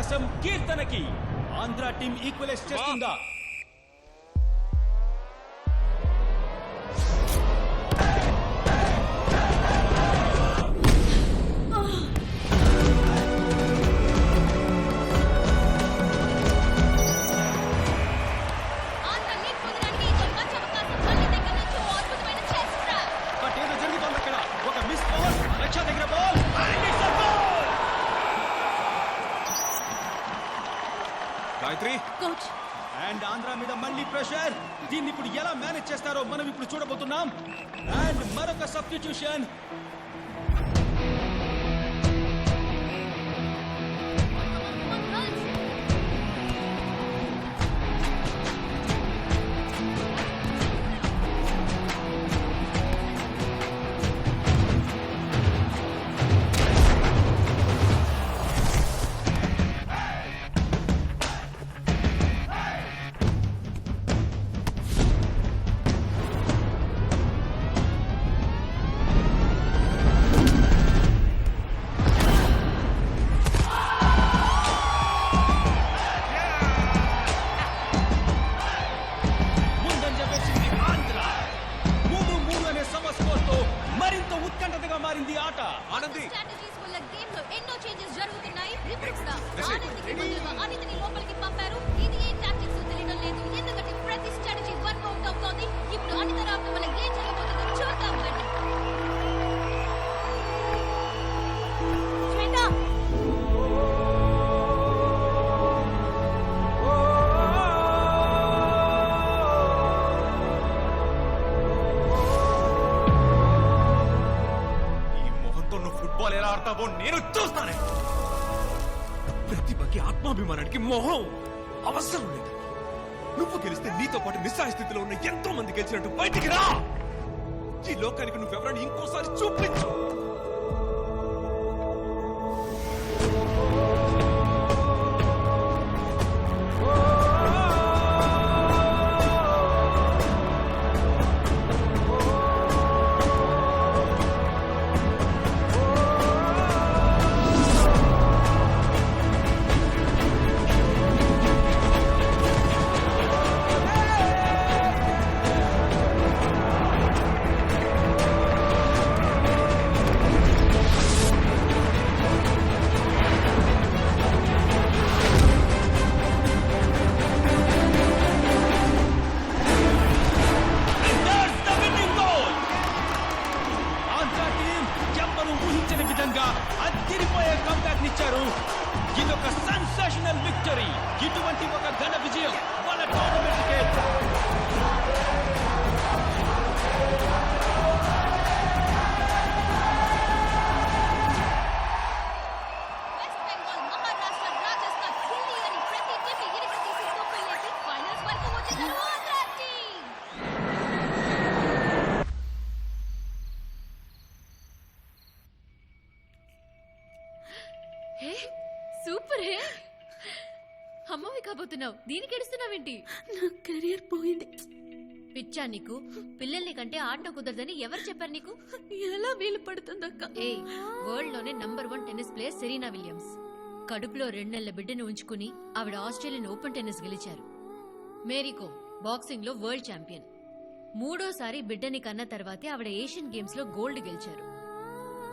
అవకాశం కీర్తనకి. Andhra team equalise చేస్తుందా? Coach and Andhra మీద మళ్ళీ ప్రెషర్. దీన్ని ఇప్పుడు ఎలా మేనేజ్ చేస్తారో మనం ఇప్పుడు చూడబోతున్నాం. అండ్ మరొక సబ్స్టిట్యూషన్. మారింది ఆట. ఆనంది స్ట్రాటజీస్ వల్ల గేమ్ లో ఎన్నో చేంజెస్ జరుగుతున్నాయి. రిపోర్ట్స్ గా ఆనందికి బదులుగా అనితని లోపలికి పంపారు. ఇది ఏ టాక్టిక్స్ తెలియడం లేదు, ఎందుకంటే ప్రతి స్ట్రాటజీ వర్కౌట్ అవుతోంది. ఇప్పుడు అనిత రావడం వల్ల ఏం జరగబోతుందో చూద్దాం. శ్వేత నేను చూస్తానే. ప్రతిభకి ఆత్మాభిమానానికి మొహం అవసరం లేదు. నువ్వు గెలిస్తే నీతో పాటు నిస్సహాయ స్థితిలో ఉన్న ఎంతో మంది గెలిచినట్టు బయటికి రా. ఈ లోకానికి నువ్వెవరని ఇంకోసారి చూపించు. ఇదొక సెన్సేషనల్ విక్టరీ. ఇటువంటి ఒక ఘన విజయం వాళ్ళ టోర్నమెంట్కే. వెస్ట్ బెంగాల్, మహారాష్ట్ర, రాజస్థాన్, ఢిల్లీ అని ప్రతి టీం ఇరిగదీసి తొక్కులేసి ఫైనల్స్ వరకు వచ్చేసారు Andhra team. Hey super. Hey అమ్మవి కాబోతున్నావు, దీనికి ఎడుస్తున్నావేంటి? నా కెరియర్ పోయింది. పిచ్చా నీకు? పిల్లల్ని కంటే ఆడటం కుదరదని ఎవరు చెప్పారు నీకు? ఎలా వీలు పడుతుందక్క? ఏ వరల్డ్ లోనే number 1 tennis player Serena Williams. కడుపులో 2 నెలల బిడ్డను ఉంచుకుని ఆవిడ ఆస్ట్రేలియన్ ఓపెన్ టెన్నిస్ గెలిచారు. మేరీకోమ్ బాక్సింగ్ లో వరల్డ్ ఛాంపియన్. 3వ సారి బిడ్డని కన్న తర్వాతే ఆవిడ ఏషియన్ గేమ్స్ లో గోల్డ్ గెలిచారు.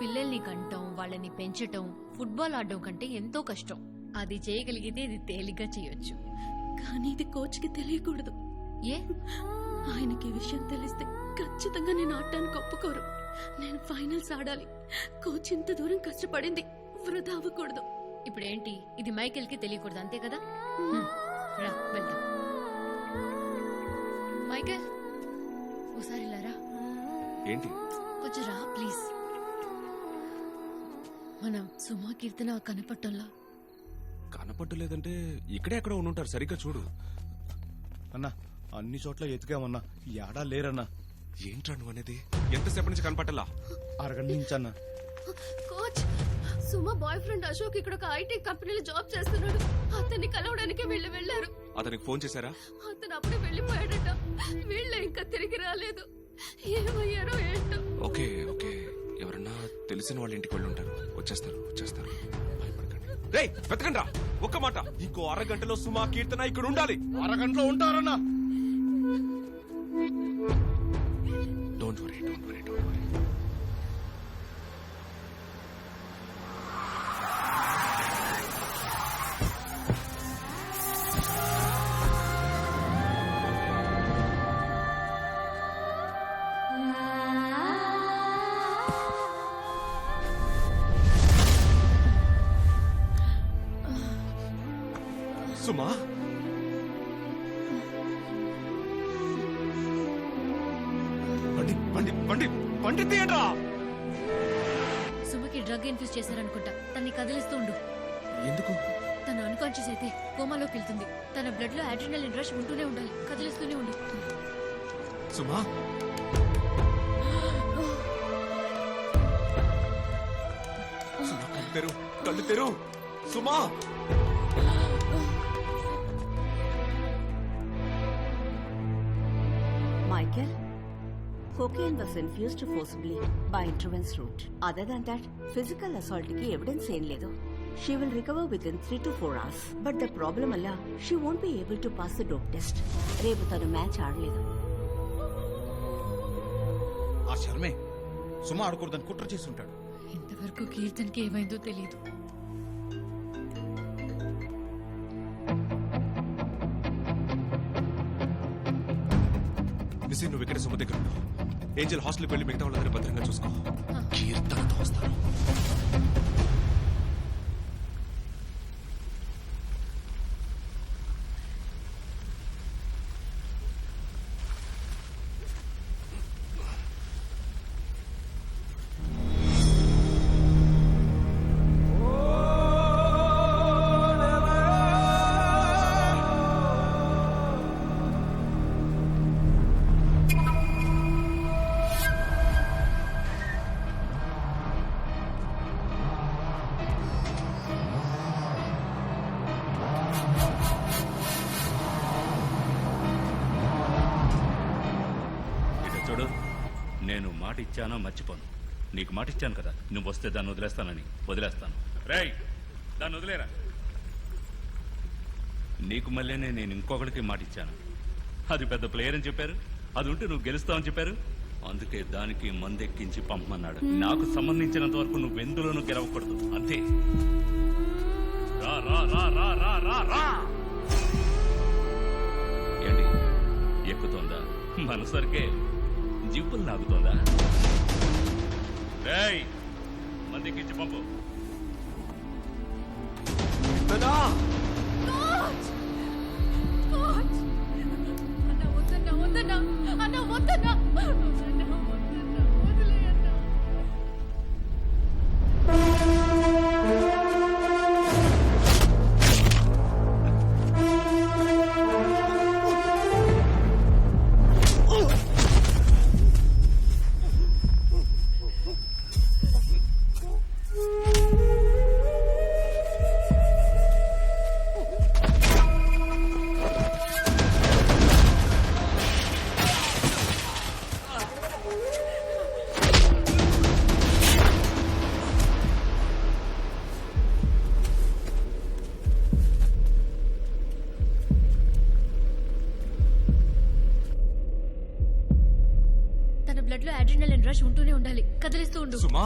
పిల్లల్ని కంటం, వాళ్ళని పెంచటం ఫుట్బాల్ ఆడడం కంటే ఎంతో కష్టం. అది చేయగలిగితే ఇది తేలిగ్గా చేయొచ్చు. కానీ ఇది కోచ్కి తెలియకూడదు. ఏ? ఆయనకి ఈ విషయం తెలిస్తే ఖచ్చితంగా నేను ఆడటానికి ఒప్పుకోరు. నేను ఫైనల్స్ ఆడాలి. కోచ్ ఇంత దూరం కష్టపడింది వృధా అవ్వకూడదు. ఇప్పుడేంటి, ఇది మైకేల్ కి తెలియకూడదు అంతే కదా? రా వెళ్దాం. మైకేల్ ఓసారి లారా. ఏంటి? కొంచెం రా ప్లీజ్. మనం సుమా కీర్తన కనపట్టంలా. కనపట్టలేదంటే ఇక్కడే ఎక్కడ ఉండుంటారు, సరిగ్గా చూడు. అన్నా అన్ని చోట్ల ఎతికామన్నా, యాడా లేరన్నా. ఏంట్రా నువ్వు అనేది? ఎంతసేపటి నుంచి కనపట్టలా? అరగంట నుంచి అన్నా. కోచ్, సుమా బాయ్ ఫ్రెండ్ అశోక్ ఇక్కడ ఒక ఐటీ కంపెనీలో జాబ్ చేస్తున్నాడు. అతన్ని కలవడానికి వీళ్ళు వెళ్లారు. అతనికి ఫోన్ చేశారా? అతను అప్పుడే వెళ్లిపోయాడట. వీళ్ళు ఇంకా తిరిగి రాలేదు. ఏమయ్యారో ఏంటో. ఓకే ఓకే, ఎవరన్నా తెలిసిన వాళ్ళ ఇంటికి వెళ్ళి ఉంటారు. వచ్చేస్తారు. భయపడకండి. రేయ్ వెతకండి రా. ఒక్క మాట, ఇంకో అరగంటలో సుమా కీర్తన ఇక్కడ ఉండాలి. అరగంటలో ఉంటారన్నా. Don't worry. సుమా, బండి తీయండిరా. సుమకి డ్రగ్ ఇన్ఫ్యూజ్ చేశారనుకుంటా. తన్ని కదిలిస్తూ ఉండు. ఎందుకు? తన అన్కాన్షియస్ అయితే కోమాలోకి వెళ్తుంది. తన బ్లడ్ లో అడ్రినలిన్ రష్ ఉంటూనే ఉండాలి. కదిలిస్తూనే ఉండు. సుమా, కళ్ళు తెరు. సుమా, Michael, cocaine was infused forcibly by intravenous route. Other than that, physical assault ki evidence ఏం లేదు. She will recover within 3 to 4 hours. But the problem alla, she won't be able to pass the dope test. రేపు తను match ఆడలేదు. ఆ శర్మే సుమ ఆడకూడదని కుట్ర చేసి ఉంటాడు. ఇంతవరకు కీర్తన్కి ఏమైందో తెలియదు. నిసి, నువ్వు ఇక్కడ సుమ దగ్గర ఉన్నావు. ఏంజల్ హాస్టల్కి వెళ్ళి మిగతా వాళ్ళందరూ భద్రంగా చూసుకో. కీర్తనతో వస్తాను. చూడు, నేను మాట ఇచ్చానో మర్చిపోను. నీకు మాట ఇచ్చాను కదా, నువ్వు వస్తే దాన్ని వదిలేస్తాను. రేయ్, దాన్ని వదిలేరా. నీకు మళ్ళీ నేను ఇంకొకరికి మాట ఇచ్చాను. అది పెద్ద ప్లేయర్ అని చెప్పారు. అది ఉంటే నువ్వు గెలుస్తావని చెప్పారు. అందుకే దానికి మందెక్కించి పంపమన్నాడు. నాకు సంబంధించినంత వరకు నువ్వెందులోనూ గెలవకూడదు, అంతే. రా రా రా రా రా రా రా. ఏంటి, ఎక్కుతోందా? మనసరికే జిప్పులు నాగుతోందా? రేయ్, మందెక్కించి పంపు. బ్లడ్ లో అడ్రినలిన్ రష్ ఉంటూనే ఉండాలి. కదిలిస్తూ ఉండు. సుమా,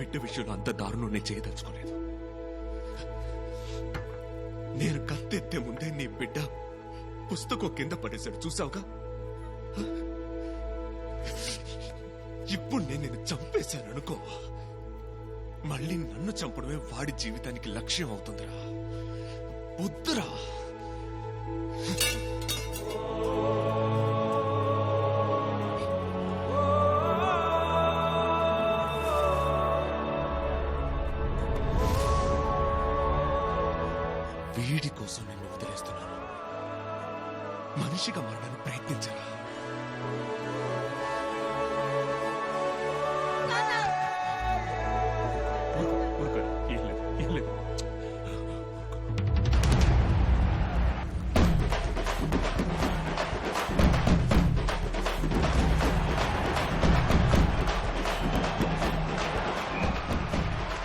బిడ్డ విషయంలో అంత దారుణం నేను చేయదలుచుకోలేదు. నేను కత్తెత్తే ముందే నీ బిడ్డ పుస్తకం కింద పడేశాడు, చూసావుగా? ఇప్పుడు నేను నిన్ను చంపేశాను అనుకో, మళ్ళీ నన్ను చంపడమే వాడి జీవితానికి లక్ష్యం అవుతుందిరా. వద్దురా. వీడి కోసం నిన్ను వదిలేస్తున్నాను. మనిషిగా మారడానికి ప్రయత్నించరా. ఊరుకోరా. ఏం లేదు, ఏం లేదు.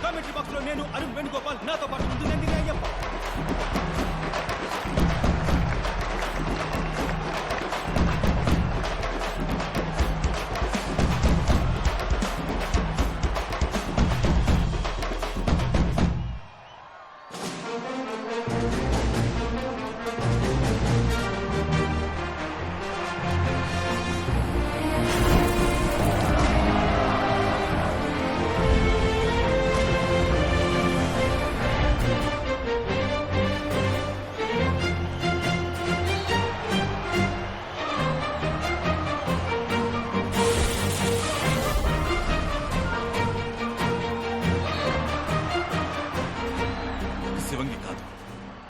కామెంటరీ బాక్స్ లో నేను అరుణ్ వేణుగోపాల్, నాతో పాటు